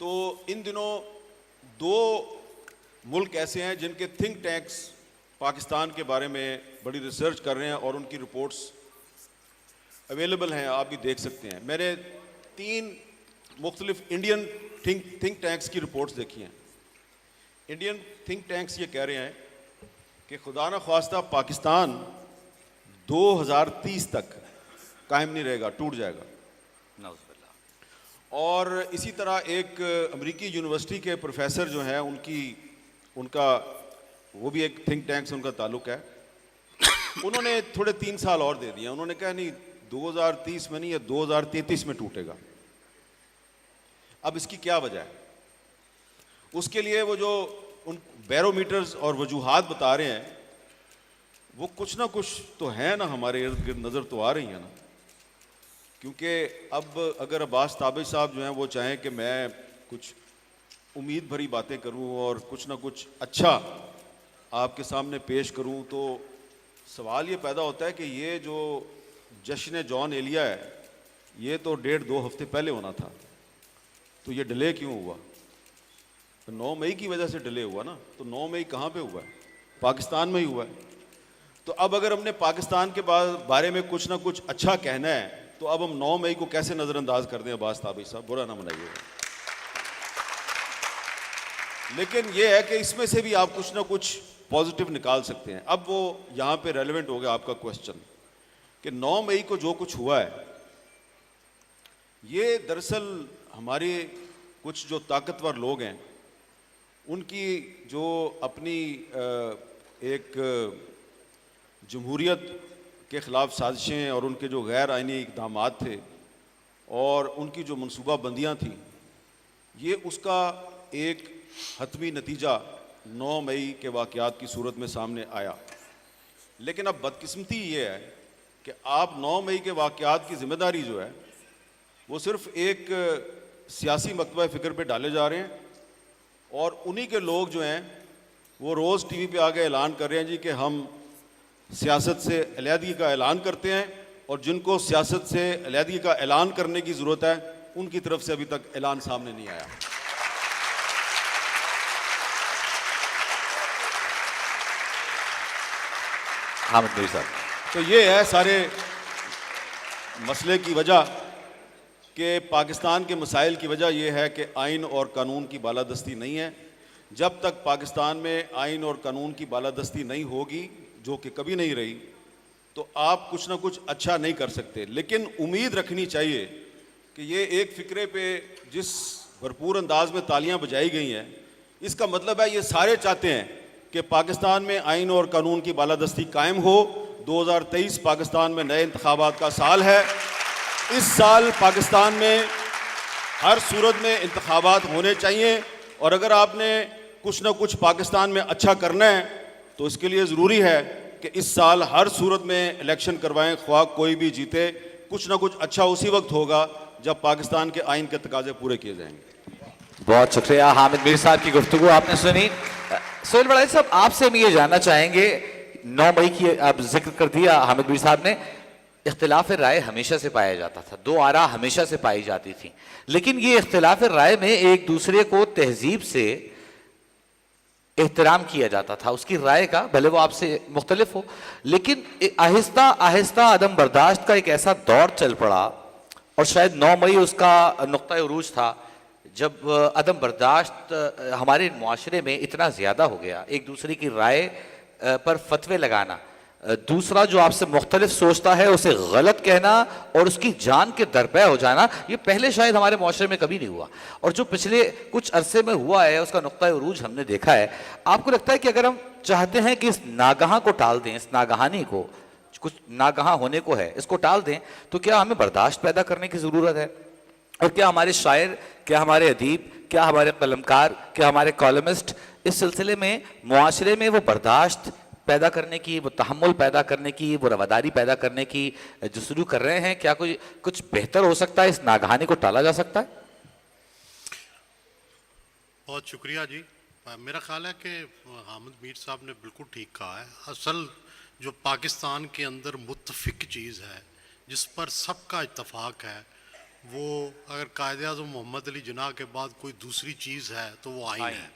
تو ان دنوں دو ملک ایسے ہیں جن کے تھنک ٹینکس پاکستان کے بارے میں بڑی ریسرچ کر رہے ہیں اور ان کی رپورٹس اویلیبل ہیں, آپ بھی دیکھ سکتے ہیں. میں نے 3 مختلف انڈین تھنک ٹینکس کی رپورٹس دیکھی ہیں. انڈین تھنک ٹینکس یہ کہہ رہے ہیں کہ خدا نہ خواستہ پاکستان 2030 تک قائم نہیں رہے گا, ٹوٹ جائے گا. اور اسی طرح ایک امریکی یونیورسٹی کے پروفیسر جو ہیں ان کا وہ بھی ایک تھنک ٹینک سے ان کا تعلق ہے, انہوں نے تھوڑے 3 سال اور دے دیے. انہوں نے کہا نہیں 2030 میں نہیں, یہ 2033 میں ٹوٹے گا. اب اس کی کیا وجہ ہے؟ اس کے لیے وہ جو ان بیرو میٹرز اور وجوہات بتا رہے ہیں وہ کچھ نہ کچھ تو ہیں نا, ہمارے ارد گرد نظر تو آ رہی ہیں نا. کیونکہ اب اگر عباس تابع صاحب جو ہیں وہ چاہیں کہ میں کچھ امید بھری باتیں کروں اور کچھ نہ کچھ اچھا آپ کے سامنے پیش کروں, تو سوال یہ پیدا ہوتا ہے کہ یہ جو جشن جون ایلیا ہے یہ تو 1.5-2 ہفتے پہلے ہونا تھا, تو یہ ڈیلے کیوں ہوا؟ 9 مئی کی وجہ سے ڈیلے ہوا نا. تو 9 مئی کہاں پہ ہوا ہے؟ پاکستان میں ہی ہوا ہے. تو اب اگر ہم نے پاکستان کے بارے میں کچھ نہ کچھ اچھا کہنا ہے تو اب ہم 9 مئی کو کیسے نظر انداز کر دیں؟ عباس تابع صاحب برا نہ منائیے گا. لیکن یہ ہے کہ اس میں سے بھی آپ کچھ نہ کچھ پازیٹیو نکال سکتے ہیں. اب وہ یہاں پہ ریلیونٹ ہو گیا آپ کا کوشچن کہ 9 مئی کو جو کچھ ہوا ہے یہ دراصل ہمارے کچھ جو طاقتور لوگ ہیں ان کی جو اپنی ایک جمہوریت کے خلاف سازشیں اور ان کے جو غیر آئینی اقدامات تھے اور ان کی جو منصوبہ بندیاں تھیں, یہ اس کا ایک حتمی نتیجہ 9 مئی کے واقعات کی صورت میں سامنے آیا. لیکن اب بدقسمتی یہ ہے کہ آپ 9 مئی کے واقعات کی ذمہ داری جو ہے وہ صرف ایک سیاسی مکتبہ فکر پہ ڈالے جا رہے ہیں, اور انہی کے لوگ جو ہیں وہ روز ٹی وی پہ آگے اعلان کر رہے ہیں جی کہ ہم سیاست سے علیحدگی کا اعلان کرتے ہیں, اور جن کو سیاست سے علیحدگی کا اعلان کرنے کی ضرورت ہے ان کی طرف سے ابھی تک اعلان سامنے نہیں آیا. حامد میر صاحب, تو یہ ہے سارے مسئلے کی وجہ کہ پاکستان کے مسائل کی وجہ یہ ہے کہ آئین اور قانون کی بالادستی نہیں ہے. جب تک پاکستان میں آئین اور قانون کی بالادستی نہیں ہوگی, جو کہ کبھی نہیں رہی, تو آپ کچھ نہ کچھ اچھا نہیں کر سکتے. لیکن امید رکھنی چاہیے کہ یہ ایک فکرے پہ جس بھرپور انداز میں تالیاں بجائی گئی ہیں, اس کا مطلب ہے یہ سارے چاہتے ہیں کہ پاکستان میں آئین اور قانون کی بالادستی قائم ہو. 2023 پاکستان میں نئے انتخابات کا سال ہے. اس سال پاکستان میں ہر صورت میں انتخابات ہونے چاہیے, اور اگر آپ نے کچھ نہ کچھ پاکستان میں اچھا کرنا ہے تو اس کے لیے ضروری ہے کہ اس سال ہر صورت میں الیکشن کروائیں, خواہ کوئی بھی جیتے. کچھ نہ کچھ اچھا اسی وقت ہوگا جب پاکستان کے آئین کے تقاضے پورے کیے جائیں گے. بہت شکریہ حامد میر صاحب کی گفتگو آپ نے سنی. سہیل بڑائی صاحب, آپ سے ہم یہ جاننا چاہیں گے, 9 مئی کی آپ ذکر کر دیا حامد میر صاحب نے, اختلاف رائے ہمیشہ سے پایا جاتا تھا, 2 آراء ہمیشہ سے پائی جاتی تھی, لیکن یہ اختلاف رائے میں ایک دوسرے کو تہذیب سے احترام کیا جاتا تھا, اس کی رائے کا, بھلے وہ آپ سے مختلف ہو, لیکن آہستہ آہستہ عدم برداشت کا ایک ایسا دور چل پڑا, اور شاید 9 مئی اس کا نقطہ عروج تھا جب عدم برداشت ہمارے معاشرے میں اتنا زیادہ ہو گیا, ایک دوسرے کی رائے پر فتوے لگانا, دوسرا جو آپ سے مختلف سوچتا ہے اسے غلط کہنا اور اس کی جان کے درپے ہو جانا, یہ پہلے شاید ہمارے معاشرے میں کبھی نہیں ہوا, اور جو پچھلے کچھ عرصے میں ہوا ہے اس کا نقطہ عروج ہم نے دیکھا ہے. آپ کو لگتا ہے کہ اگر ہم چاہتے ہیں کہ اس ناگہاں کو ٹال دیں, اس ناگہانی کو, کچھ ناگہاں ہونے کو ہے اس کو ٹال دیں, تو کیا ہمیں برداشت پیدا کرنے کی ضرورت ہے؟ اور کیا ہمارے شاعر, کیا ہمارے ادیب, کیا ہمارے قلمکار, کیا ہمارے کالمسٹ اس سلسلے میں معاشرے میں وہ برداشت پیدا کرنے کی, وہ تحمل پیدا کرنے کی, وہ رواداری پیدا کرنے کی جستجو کر رہے ہیں؟ کیا کچھ بہتر ہو سکتا ہے, اس ناگہانی کو ٹالا جا سکتا ہے؟ بہت شکریہ جی. میرا خیال ہے کہ حامد میر صاحب نے بالکل ٹھیک کہا ہے. اصل جو پاکستان کے اندر متفق چیز ہے جس پر سب کا اتفاق ہے وہ اگر قائد اعظم محمد علی جناح کے بعد کوئی دوسری چیز ہے تو وہ آئین ہے،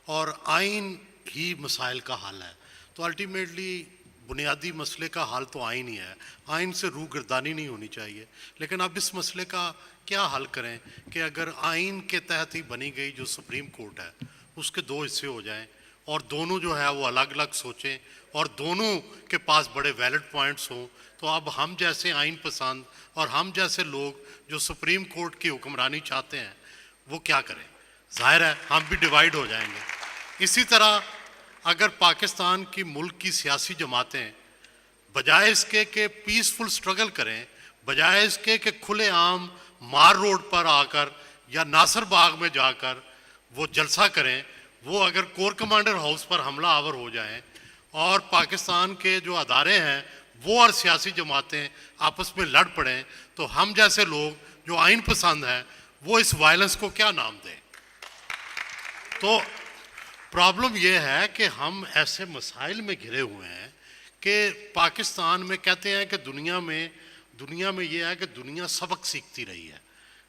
اور آئین ہی مسائل کا حل ہے. تو الٹیمیٹلی بنیادی مسئلے کا حل تو آئین ہی ہے، آئین سے روح گردانی نہیں ہونی چاہیے. لیکن اب اس مسئلے کا کیا حل کریں کہ اگر آئین کے تحت ہی بنی گئی جو سپریم کورٹ ہے اس کے دو حصے ہو جائیں اور دونوں جو ہے وہ الگ الگ سوچیں اور دونوں کے پاس بڑے ویلڈ پوائنٹس ہوں، تو اب ہم جیسے آئین پسند اور ہم جیسے لوگ جو سپریم کورٹ کی حکمرانی چاہتے ہیں وہ کیا کریں؟ ظاہر ہے ہم بھی ڈیوائیڈ ہو جائیں گے. اسی طرح اگر پاکستان کی ملک کی سیاسی جماعتیں بجائے اس کے کہ پیسفل سٹرگل کریں، بجائے اس کے کہ کھلے عام مار روڈ پر آ کر یا ناصر باغ میں جا کر وہ جلسہ کریں، وہ اگر کور کمانڈر ہاؤس پر حملہ آور ہو جائیں اور پاکستان کے جو ادارے ہیں وہ اور سیاسی جماعتیں آپس میں لڑ پڑیں، تو ہم جیسے لوگ جو آئین پسند ہیں وہ اس وائلنس کو کیا نام دیں؟ تو پرابلم یہ ہے کہ ہم ایسے مسائل میں گھرے ہوئے ہیں کہ پاکستان میں کہتے ہیں کہ دنیا میں یہ ہے کہ دنیا سبق سیکھتی رہی ہے،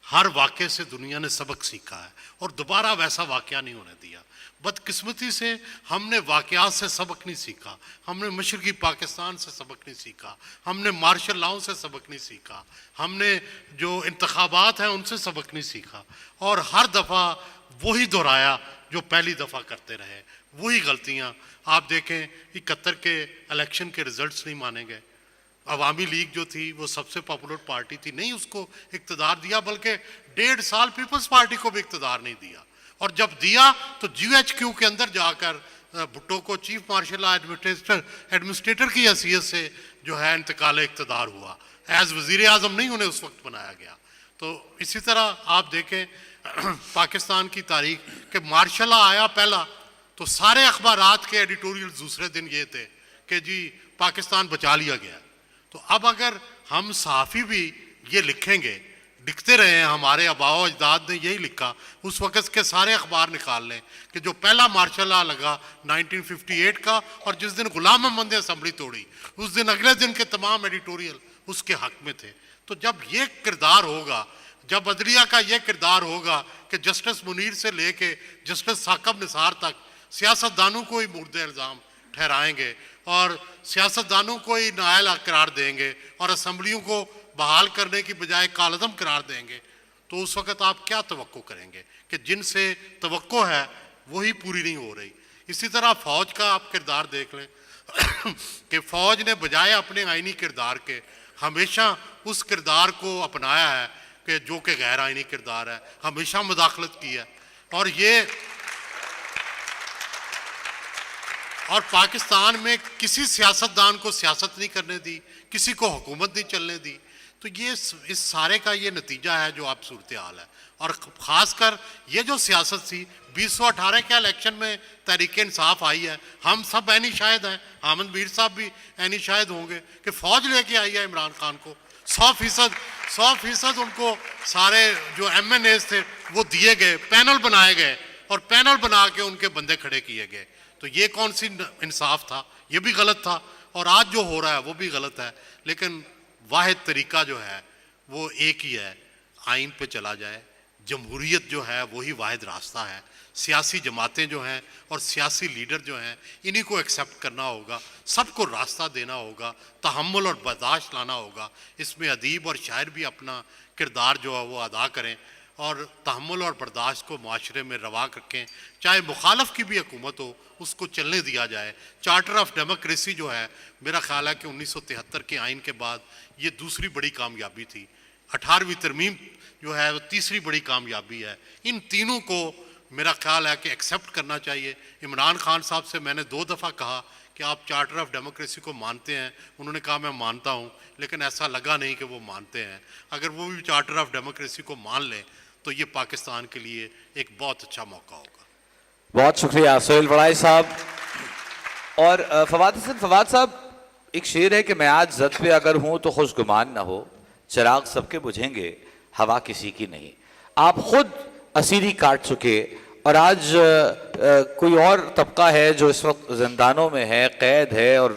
ہر واقعے سے دنیا نے سبق سیکھا ہے اور دوبارہ ویسا واقعہ نہیں ہونے دیا. بدقسمتی سے ہم نے واقعات سے سبق نہیں سیکھا، ہم نے مشرقی پاکستان سے سبق نہیں سیکھا، ہم نے مارشل لاؤ سے سبق نہیں سیکھا، ہم نے جو انتخابات ہیں ان سے سبق نہیں سیکھا، اور ہر دفعہ وہی دہرایا جو پہلی دفعہ کرتے رہے، وہی غلطیاں. آپ دیکھیں 71 کے الیکشن کے ریزلٹس نہیں مانے گئے. عوامی لیگ جو تھی وہ سب سے پاپولر پارٹی تھی، نہیں اس کو اقتدار دیا، بلکہ 1.5 سال پیپلز پارٹی کو بھی اقتدار نہیں دیا. اور جب دیا تو GHQ کے اندر جا کر بھٹو کو چیف مارشل ایڈمنسٹریٹر کی حیثیت سے جو ہے انتقال اقتدار ہوا، ایز وزیر اعظم نہیں انہیں اس وقت بنایا گیا. تو اسی طرح آپ دیکھیں پاکستان کی تاریخ کہ مارشل لا آیا پہلا تو سارے اخبارات کے ایڈیٹوریل دوسرے دن یہ تھے کہ جی پاکستان بچا لیا گیا. تو اب اگر ہم صحافی بھی یہ لکھیں گے، لکھتے رہے ہیں، ہمارے آباء و اجداد نے یہی لکھا، اس وقت کے سارے اخبار نکال لیں کہ جو پہلا مارشل لا لگا 1958 کا اور جس دن غلام محمد نے اسمبلی توڑی اس دن اگلے دن کے تمام ایڈیٹوریل اس کے حق میں تھے. تو جب یہ کردار ہوگا، جب عدلیہ کا یہ کردار ہوگا کہ جسٹس منیر سے لے کے جسٹس ثاقب نثار تک سیاستدانوں کو ہی مورد الزام ٹھہرائیں گے اور سیاستدانوں کو ہی نائل قرار دیں گے اور اسمبلیوں کو بحال کرنے کی بجائے کالعدم قرار دیں گے، تو اس وقت آپ کیا توقع کریں گے کہ جن سے توقع ہے وہی پوری نہیں ہو رہی. اسی طرح فوج کا آپ کردار دیکھ لیں کہ فوج نے بجائے اپنے آئینی کردار کے ہمیشہ اس کردار کو اپنایا ہے کہ جو کہ غیر آئینی کردار ہے، ہمیشہ مداخلت کی ہے. اور پاکستان میں کسی سیاستدان کو سیاست نہیں کرنے دی، کسی کو حکومت نہیں چلنے دی. تو یہ اس سارے کا یہ نتیجہ ہے جو اب صورتحال ہے. اور خاص کر یہ جو سیاست تھی 2018 کے الیکشن میں تحریک انصاف آئی ہے، ہم سب عینی شاہد ہیں، حامد میر صاحب بھی عینی شاہد ہوں گے کہ فوج لے کے آئی ہے عمران خان کو، 100% ان کو سارے جو MNAs تھے وہ دیے گئے، پینل بنائے گئے اور پینل بنا کے ان کے بندے کھڑے کیے گئے. تو یہ کون سی انصاف تھا؟ یہ بھی غلط تھا، اور آج جو ہو رہا ہے وہ بھی غلط ہے. لیکن واحد طریقہ جو ہے وہ ایک ہی ہے، آئین پہ چلا جائے. جمہوریت جو ہے وہی واحد راستہ ہے. سیاسی جماعتیں جو ہیں اور سیاسی لیڈر جو ہیں انہی کو ایکسیپٹ کرنا ہوگا، سب کو راستہ دینا ہوگا، تحمل اور برداشت لانا ہوگا. اس میں ادیب اور شاعر بھی اپنا کردار جو ہے وہ ادا کریں اور تحمل اور برداشت کو معاشرے میں روا رکھیں. چاہے مخالف کی بھی حکومت ہو اس کو چلنے دیا جائے. چارٹر آف ڈیموکریسی جو ہے میرا خیال ہے کہ 1973 کے آئین کے بعد یہ دوسری بڑی کامیابی تھی. 18ویں ترمیم جو ہے وہ تیسری بڑی کامیابی ہے. ان تینوں کو میرا خیال ہے کہ ایکسیپٹ کرنا چاہیے. عمران خان صاحب سے میں نے 2 دفعہ کہا کہ آپ چارٹر آف ڈیموکریسی کو مانتے ہیں؟ انہوں نے کہا میں مانتا ہوں، لیکن ایسا لگا نہیں کہ وہ مانتے ہیں. اگر وہ بھی چارٹر آف ڈیموکریسی کو مان لیں تو یہ پاکستان کے لیے ایک بہت اچھا موقع ہوگا. بہت شکریہ سہیل وڑائی صاحب. اور فواد صاحب، ایک شعر ہے کہ میں آج زد پہ اگر ہوں تو خوش گمان نہ ہو، چراغ سب کے بجھیں گے ہوا کسی کی نہیں. آپ خود اسیری کاٹ چکے اور آج کوئی اور طبقہ ہے جو اس وقت زندانوں میں ہے، قید ہے، اور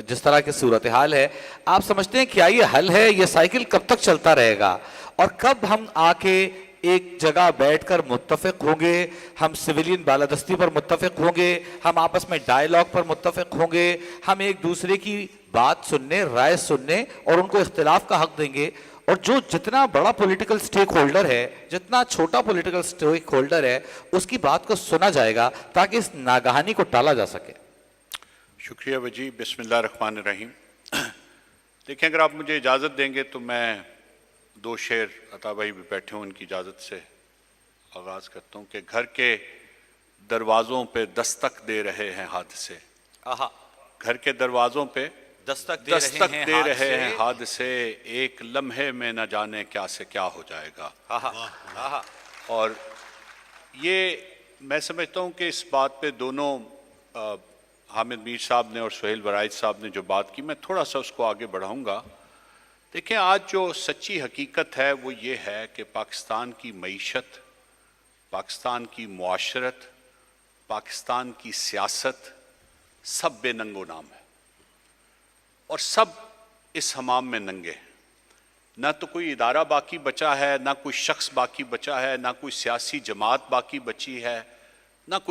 جس طرح کی صورتحال ہے، آپ سمجھتے ہیں کیا یہ حل ہے؟ یہ سائیکل کب تک چلتا رہے گا؟ اور کب ہم آ کے ایک جگہ بیٹھ کر متفق ہوں گے, ہم سویلین بالادستی پر متفق ہوں گے, ہم آپس میں ڈائیلاگ پر متفق ہوں گے, ہم ایک دوسرے کی بات سننے, رائے سننے اور ان کو اختلاف کا حق دیں گے. اور جو جتنا بڑا پولیٹیکل سٹیک ہولڈر ہے, جتنا چھوٹا پولیٹیکل سٹیک ہولڈر ہے, اس کی بات کو سنا جائے گا تاکہ اس ناگہانی کو ٹالا جا سکے. شکریہ وجی. بسم اللہ الرحمن الرحیم. دیکھیں اگر آپ مجھے اجازت دیں گے تو میں 2 شعر, عطا بھائی بھی بیٹھے ہوں, ان کی اجازت سے آغاز کرتا ہوں کہ گھر کے دروازوں پہ دستک دے رہے ہیں حادثے. گھر کے دروازوں پہ دستک دے رہے ہیں حادثے, ایک لمحے میں نہ جانے کیا سے کیا ہو جائے گا. اور یہ میں سمجھتا ہوں کہ اس بات پہ دونوں حامد میر صاحب نے اور سہیل ورائچ صاحب نے جو بات کی, میں تھوڑا سا اس کو آگے بڑھاؤں گا. دیکھیں آج جو سچی حقیقت ہے وہ یہ ہے کہ پاکستان کی معیشت, پاکستان کی معاشرت, پاکستان کی سیاست سب بے ننگ و نام ہے, اور سب اس حمام میں ننگے. نہ تو کوئی ادارہ باقی بچا ہے, نہ کوئی شخص باقی بچا ہے, نہ کوئی سیاسی جماعت باقی بچی ہے, نہ کوئی